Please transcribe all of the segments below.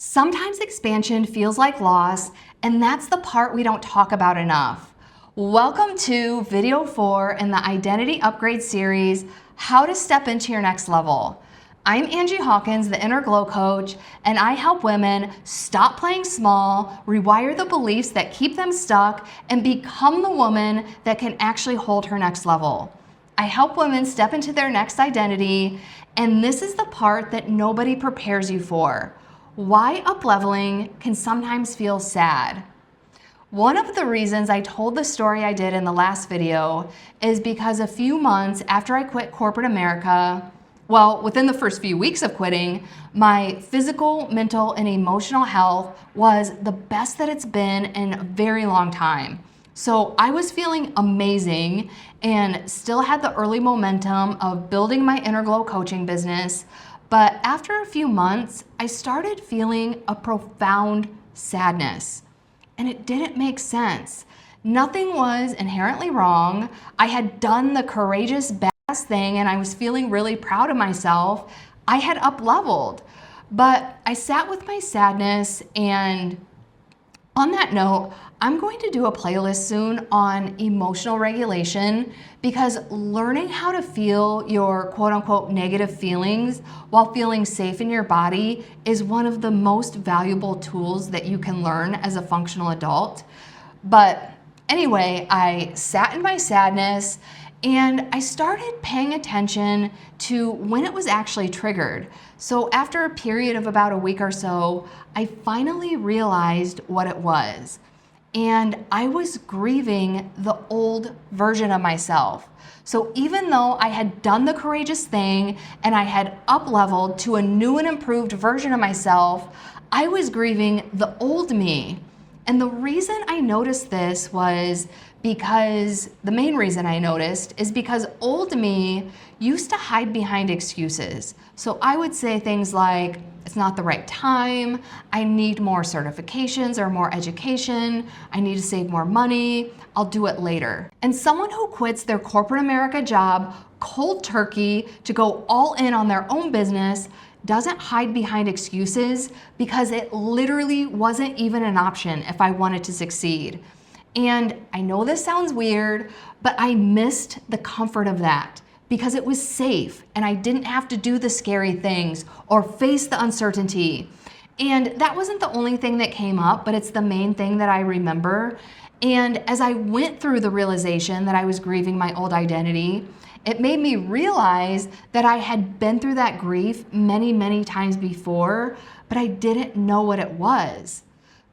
Sometimes expansion feels like loss, and that's the part we don't talk about enough. Welcome to video 4 in the Identity Upgrade series, How to Step into Your Next Level. I'm Angie Hawkins, the Inner Glow Coach, and I help women stop playing small, rewire the beliefs that keep them stuck, and become the woman that can actually hold her next level. I help women step into their next identity, and this is the part that nobody prepares you for. Why upleveling can sometimes feel sad. One of the reasons I told the story I did in the last video is because a few months after I quit corporate America, well, within the first few weeks of quitting, my physical, mental, and emotional health was the best that it's been in a very long time. So I was feeling amazing and still had the early momentum of building my Inner Glow coaching business. But after a few months, I started feeling a profound sadness, and it didn't make sense. Nothing was inherently wrong. I had done the courageous badass thing, and I was feeling really proud of myself. I had up-leveled, but I sat with my sadness, and on that note, I'm going to do a playlist soon on emotional regulation because learning how to feel your quote-unquote negative feelings while feeling safe in your body is one of the most valuable tools that you can learn as a functional adult. But anyway, I sat in my sadness and I started paying attention to when it was actually triggered. So after a period of about a week or so, I finally realized what it was. And I was grieving the old version of myself. So even though I had done the courageous thing and I had up-leveled to a new and improved version of myself, I was grieving the old me. And the reason I noticed this was because, the main reason I noticed is because old me used to hide behind excuses. So I would say things like, it's not the right time, I need more certifications or more education, I need to save more money, I'll do it later. And someone who quits their corporate America job cold turkey to go all in on their own business doesn't hide behind excuses because it literally wasn't even an option if I wanted to succeed. And I know this sounds weird, but I missed the comfort of that because it was safe and I didn't have to do the scary things or face the uncertainty. And that wasn't the only thing that came up, but it's the main thing that I remember. And as I went through the realization that I was grieving my old identity, it made me realize that I had been through that grief many, many times before, but I didn't know what it was.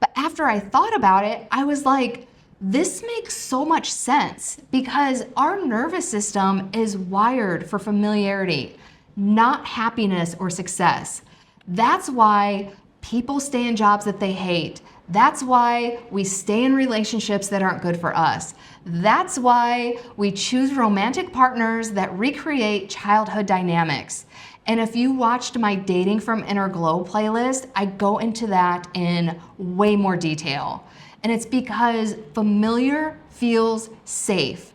But after I thought about it, I was like, this makes so much sense because our nervous system is wired for familiarity, not happiness or success. That's why people stay in jobs that they hate. That's why we stay in relationships that aren't good for us. That's why we choose romantic partners that recreate childhood dynamics. And if you watched my Dating from Inner Glow playlist, I go into that in way more detail. And it's because familiar feels safe,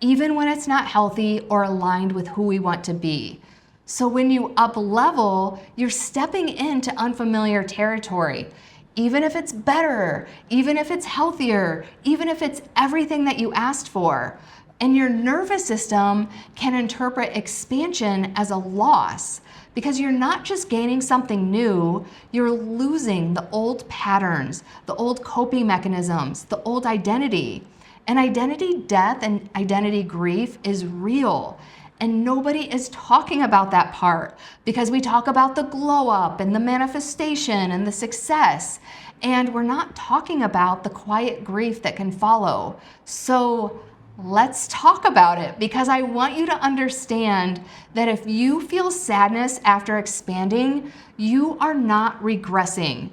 even when it's not healthy or aligned with who we want to be. So when you up-level, you're stepping into unfamiliar territory. Even if it's better, even if it's healthier, even if it's everything that you asked for. And your nervous system can interpret expansion as a loss because you're not just gaining something new, you're losing the old patterns, the old coping mechanisms, the old identity. And identity death and identity grief is real. And nobody is talking about that part because we talk about the glow up and the manifestation and the success. And we're not talking about the quiet grief that can follow. So let's talk about it because I want you to understand that if you feel sadness after expanding, you are not regressing.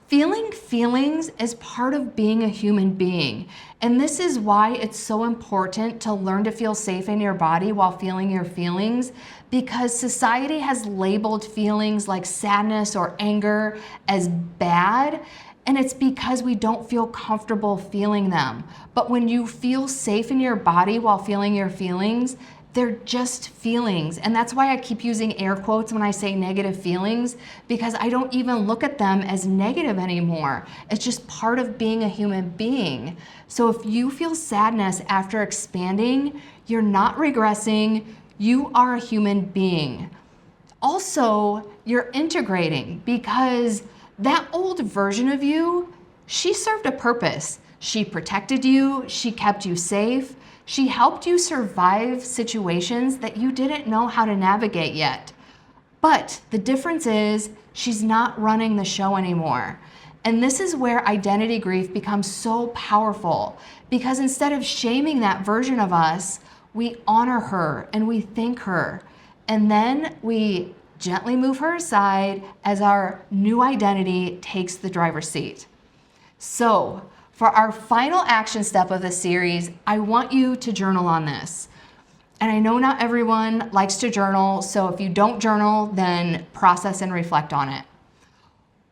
Feeling feelings is part of being a human being. And this is why it's so important to learn to feel safe in your body while feeling your feelings, because society has labeled feelings like sadness or anger as bad. And it's because we don't feel comfortable feeling them. But when you feel safe in your body while feeling your feelings, They're just feelings. And that's why I keep using air quotes when I say negative feelings, because I don't even look at them as negative anymore. It's just part of being a human being. So if you feel sadness after expanding, you're not regressing, you are a human being. Also, you're integrating, because that old version of you, she served a purpose. She protected you, she kept you safe, she helped you survive situations that you didn't know how to navigate yet. But the difference is she's not running the show anymore. And this is where identity grief becomes so powerful, because instead of shaming that version of us, we honor her and we thank her. And then we gently move her aside as our new identity takes the driver's seat. So, for our final action step of this series, I want you to journal on this. And I know not everyone likes to journal, so if you don't journal, then process and reflect on it.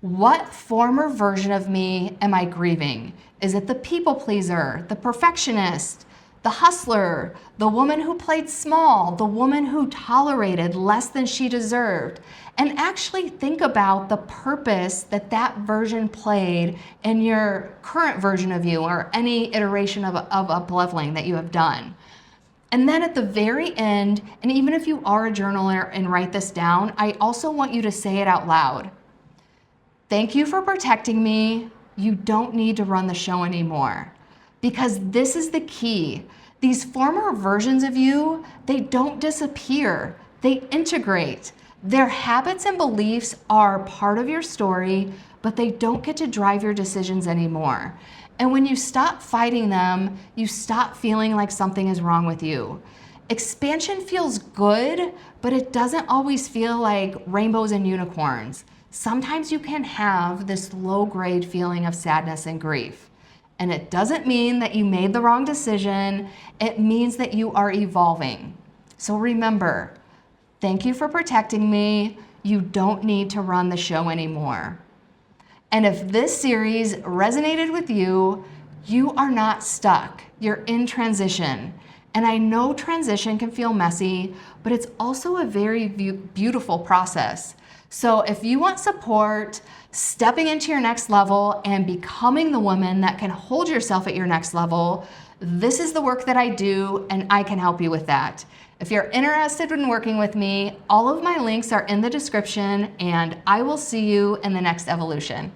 What former version of me am I grieving? Is it the people pleaser, the perfectionist, the hustler, the woman who played small, the woman who tolerated less than she deserved? And actually think about the purpose that that version played in your current version of you, or any iteration of upleveling that you have done. And then at the very end, and even if you are a journaler and write this down, I also want you to say it out loud. Thank you for protecting me. You don't need to run the show anymore. Because this is the key. These former versions of you, they don't disappear. They integrate. Their habits and beliefs are part of your story, but they don't get to drive your decisions anymore. And when you stop fighting them, you stop feeling like something is wrong with you. Expansion feels good, but it doesn't always feel like rainbows and unicorns. Sometimes you can have this low-grade feeling of sadness and grief. And it doesn't mean that you made the wrong decision. It means that you are evolving. So remember, thank you for protecting me. You don't need to run the show anymore. And if this series resonated with you, you are not stuck. You're in transition. And I know transition can feel messy, but it's also a very beautiful process. So if you want support, stepping into your next level and becoming the woman that can hold yourself at your next level, this is the work that I do, and I can help you with that. If you're interested in working with me, all of my links are in the description, and I will see you in the next evolution.